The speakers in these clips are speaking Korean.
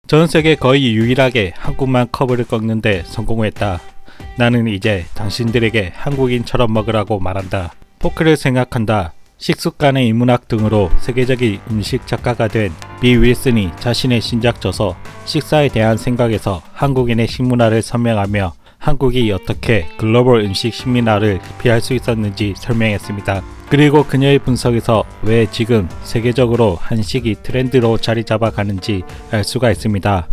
전 세계 거의 유일하게 한국만 커브를 꺾는데 성공했다. 나는 이제 당신들에게 한국인처럼 먹으라고 말한다. 포크를 생각한다. 식습관의 인문학 등으로 세계적인 음식 작가가 된 비 윌슨이 자신의 신작 저서 식사에 대한 생각에서 한국인의 식문화를 설명하며 한국이 어떻게 글로벌 음식 식민화를 피할 수 있었는지 설명했습니다. 그리고 그녀의 분석에서 왜 지금 세계적으로 한식이 트렌드로 자리 잡아가는지 알 수가 있습니다.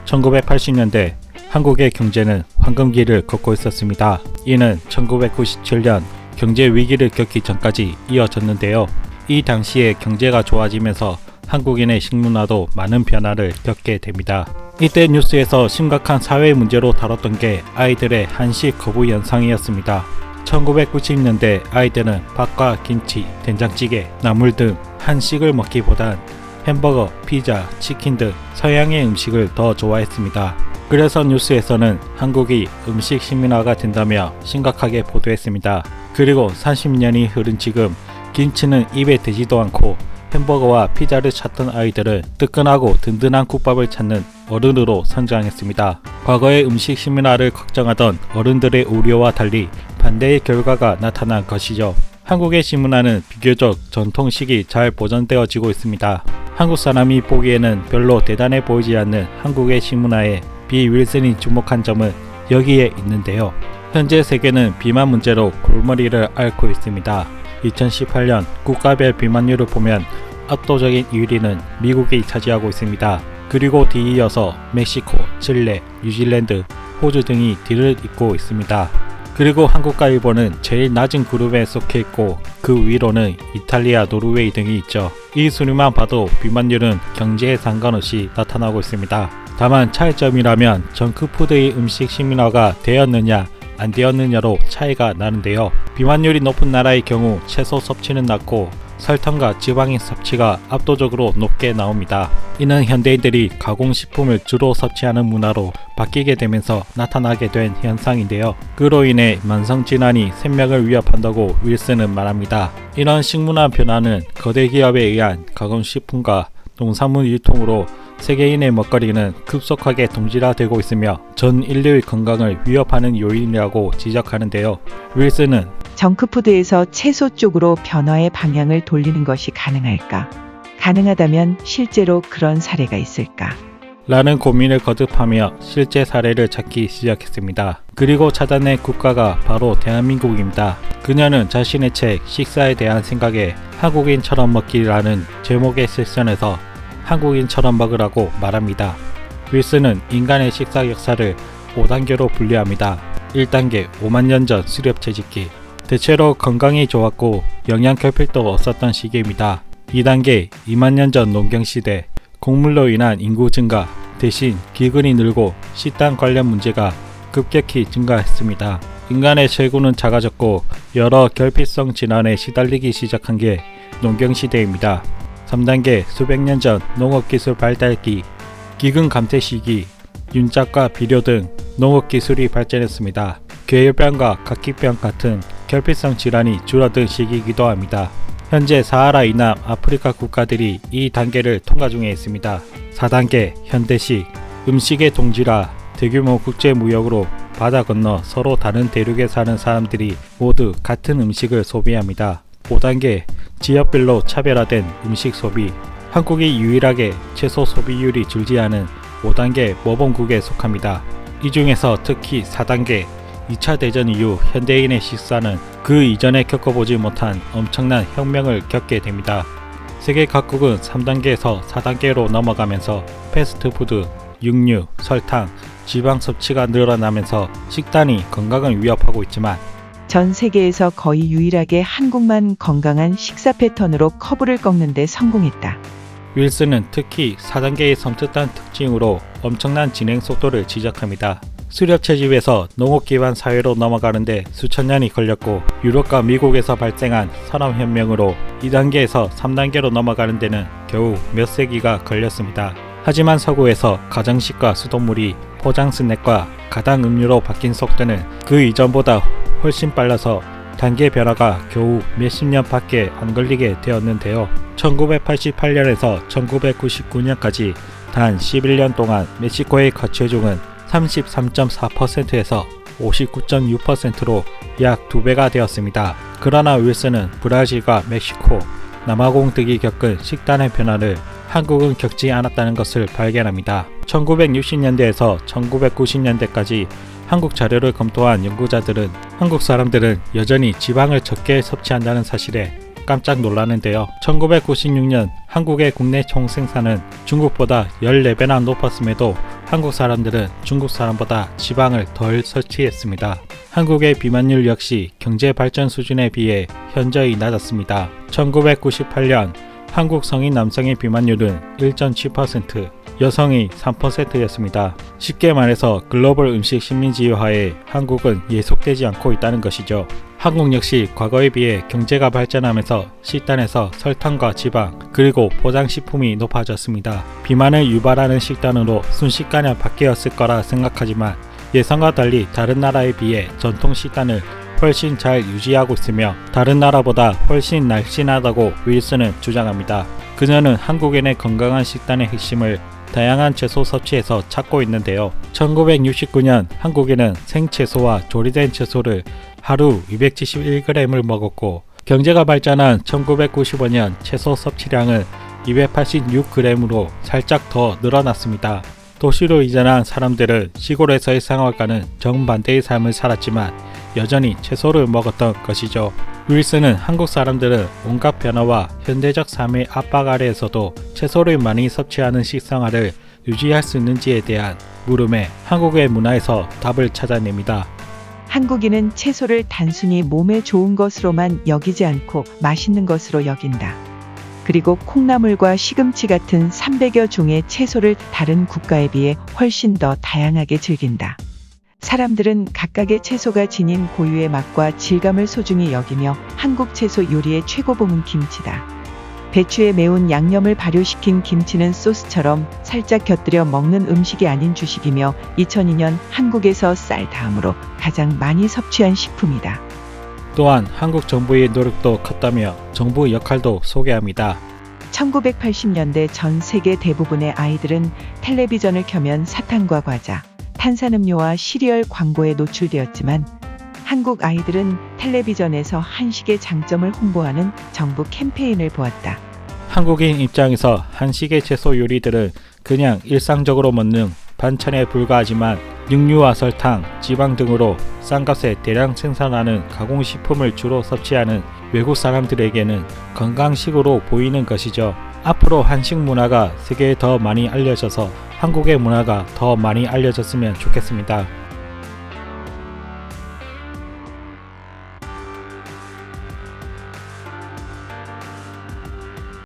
(1980년대) 한국의 경제는 황금기를 걷고 있었습니다. 이는 1997년 경제 위기를 겪기 전까지 이어졌는데요. 이 당시에 경제가 좋아지면서 한국인의 식문화도 많은 변화를 겪게 됩니다. 이때 뉴스에서 심각한 사회 문제로 다뤘던 게 아이들의 한식 거부 현상이었습니다. 1990년대 아이들은 밥과 김치, 된장찌개, 나물 등 한식을 먹기보단 햄버거, 피자, 치킨 등 서양의 음식을 더 좋아했습니다. 그래서 뉴스에서는 한국이 음식 식민화가 된다며 심각하게 보도했습니다. 그리고 30년이 흐른 지금 김치는 입에 대지도 않고 햄버거와 피자를 찾던 아이들은 뜨끈하고 든든한 국밥을 찾는 어른으로 성장했습니다. 과거의 음식 식민화를 걱정하던 어른들의 우려와 달리 반대의 결과가 나타난 것이죠. 한국의 식문화는 비교적 전통식이 잘 보존되어지고 있습니다. 한국 사람이 보기에는 별로 대단해 보이지 않는 한국의 식문화에 비 윌슨이 주목한 점은 여기에 있는데요. 현재 세계는 비만 문제로 골머리를 앓고 있습니다. 2018년 국가별 비만율을 보면 압도적인 1위는 미국이 차지하고 있습니다. 그리고 뒤이어서 멕시코, 칠레, 뉴질랜드, 호주 등이 뒤를 잇고 있습니다. 그리고 한국과 일본은 제일 낮은 그룹에 속해 있고 그 위로는 이탈리아, 노르웨이 등이 있죠. 이 순위만 봐도 비만율은 경제에 상관없이 나타나고 있습니다. 다만 차이점이라면 정크푸드의 음식 식민화가 되었느냐 안 되었느냐로 차이가 나는데요. 비만율이 높은 나라의 경우 채소 섭취는 낮고 설탕과 지방의 섭취가 압도적으로 높게 나옵니다. 이는 현대인들이 가공식품을 주로 섭취하는 문화로 바뀌게 되면서 나타나게 된 현상인데요. 그로 인해 만성질환이 생명을 위협한다고 윌슨은 말합니다. 이런 식문화 변화는 거대 기업에 의한 가공식품과 농산물 유통으로 세계인의 먹거리는 급속하게 동질화되고 있으며 전 인류의 건강을 위협하는 요인이라고 지적하는데요. 윌슨은 정크푸드에서 채소 쪽으로 변화의 방향을 돌리는 것이 가능할까? 가능하다면 실제로 그런 사례가 있을까? 라는 고민을 거듭하며 실제 사례를 찾기 시작했습니다. 그리고 찾아낸 국가가 바로 대한민국입니다. 그녀는 자신의 책 식사에 대한 생각에 한국인처럼 먹기라는 제목의 섹션에서 한국인처럼 먹으라고 말합니다. 윌슨은 인간의 식사 역사를 5단계로 분류합니다. 1단계 5만 년 전 수렵 채집기. 대체로 건강이 좋았고 영양 결핍도 없었던 시기입니다. 2단계 2만 년 전 농경시대. 곡물로 인한 인구 증가, 대신 기근이 늘고 식단 관련 문제가 급격히 증가했습니다. 인간의 쇄구는 작아졌고 여러 결핍성 질환에 시달리기 시작한 게 농경시대입니다. 3단계 수백 년 전 농업기술 발달기, 기근 감퇴 시기, 윤작과 비료 등 농업기술이 발전했습니다. 괴혈병과 각기병 같은 결핍성 질환이 줄어든 시기이기도 합니다. 현재 사하라 이남 아프리카 국가들이 이 단계를 통과 중에 있습니다. 4단계 현대식. 음식의 동질화, 대규모 국제무역으로 바다 건너 서로 다른 대륙에 사는 사람들이 모두 같은 음식을 소비합니다. 5단계 지역별로 차별화된 음식 소비. 한국이 유일하게 채소 소비율이 줄지 않은 5단계 모범국에 속합니다. 이 중에서 특히 4단계 2차 대전 이후 현대인의 식사는 그 이전에 겪어보지 못한 엄청난 혁명을 겪게 됩니다. 세계 각국은 3단계에서 4단계로 넘어가면서 패스트푸드, 육류, 설탕, 지방 섭취가 늘어나면서 식단이 건강을 위협하고 있지만 전 세계에서 거의 유일하게 한국만 건강한 식사 패턴으로 커브를 꺾는 데 성공했다. 윌슨은 특히 4단계의 섬뜩한 특징으로 엄청난 진행 속도를 지적합니다. 수렵 채집에서 농업 기반 사회로 넘어가는데 수천 년이 걸렸고 유럽과 미국에서 발생한 산업혁명으로 2단계에서 3단계로 넘어가는 데는 겨우 몇 세기가 걸렸습니다. 하지만 서구에서 가정식과 수돗물이 포장 스낵과 가당 음료로 바뀐 속도는 그 이전보다 훨씬 빨라서 단계 변화가 겨우 몇십 년밖에 안 걸리게 되었는데요. 1988년에서 1999년까지 단 11년 동안 멕시코의 거체중은 33.4%에서 59.6%로 약 2배가 되었습니다. 그러나 윌슨은 브라질과 멕시코, 남아공 등이 겪은 식단의 변화를 한국은 겪지 않았다는 것을 발견합니다. 1960년대에서 1990년대까지 한국 자료를 검토한 연구자들은 한국 사람들은 여전히 지방을 적게 섭취한다는 사실에 깜짝 놀라는데요. 1996년 한국의 국내 총생산은 중국보다 14배나 높았음에도 한국 사람들은 중국 사람보다 지방을 덜 섭취했습니다. 한국의 비만율 역시 경제 발전 수준에 비해 현저히 낮았습니다. 1998년 한국 성인 남성의 비만율은 1.7%, 여성이 3%였습니다. 쉽게 말해서 글로벌 음식 식민지화에 한국은 예속되지 않고 있다는 것이죠. 한국 역시 과거에 비해 경제가 발전하면서 식단에서 설탕과 지방 그리고 포장식품이 높아졌습니다. 비만을 유발하는 식단으로 순식간에 바뀌었을 거라 생각하지만 예상과 달리 다른 나라에 비해 전통 식단을 훨씬 잘 유지하고 있으며 다른 나라보다 훨씬 날씬하다고 윌슨은 주장합니다. 그녀는 한국인의 건강한 식단의 핵심을 다양한 채소 섭취에서 찾고 있는데요. 1969년 한국인은 생채소와 조리된 채소를 하루 271g을 먹었고 경제가 발전한 1995년 채소 섭취량은 286g으로 살짝 더 늘어났습니다. 도시로 이전한 사람들은 시골에서의 생활과는 정반대의 삶을 살았지만 여전히 채소를 먹었던 것이죠. 윌슨은 한국 사람들은 온갖 변화와 현대적 삶의 압박 아래에서도 채소를 많이 섭취하는 식생활을 유지할 수 있는지에 대한 물음에 한국의 문화에서 답을 찾아냅니다. 한국인은 채소를 단순히 몸에 좋은 것으로만 여기지 않고 맛있는 것으로 여긴다. 그리고 콩나물과 시금치 같은 300여 종의 채소를 다른 국가에 비해 훨씬 더 다양하게 즐긴다. 사람들은 각각의 채소가 지닌 고유의 맛과 질감을 소중히 여기며 한국 채소 요리의 최고봉은 김치다. 배추에 매운 양념을 발효시킨 김치는 소스처럼 살짝 곁들여 먹는 음식이 아닌 주식이며 2002년 한국에서 쌀 다음으로 가장 많이 섭취한 식품이다. 또한 한국 정부의 노력도 컸다며 정부 역할도 소개합니다. 1980년대 전 세계 대부분의 아이들은 텔레비전을 켜면 사탕과 과자, 탄산음료와 시리얼 광고에 노출되었지만 한국 아이들은 텔레비전에서 한식의 장점을 홍보하는 정부 캠페인을 보았다. 한국인 입장에서 한식의 채소 요리들은 그냥 일상적으로 먹는 반찬에 불과하지만 육류와 설탕, 지방 등으로 싼 값에 대량 생산하는 가공식품을 주로 섭취하는 외국 사람들에게는 건강식으로 보이는 것이죠. 앞으로 한식 문화가 세계에 더 많이 알려져서 한국의 문화가 더 많이 알려졌으면 좋겠습니다.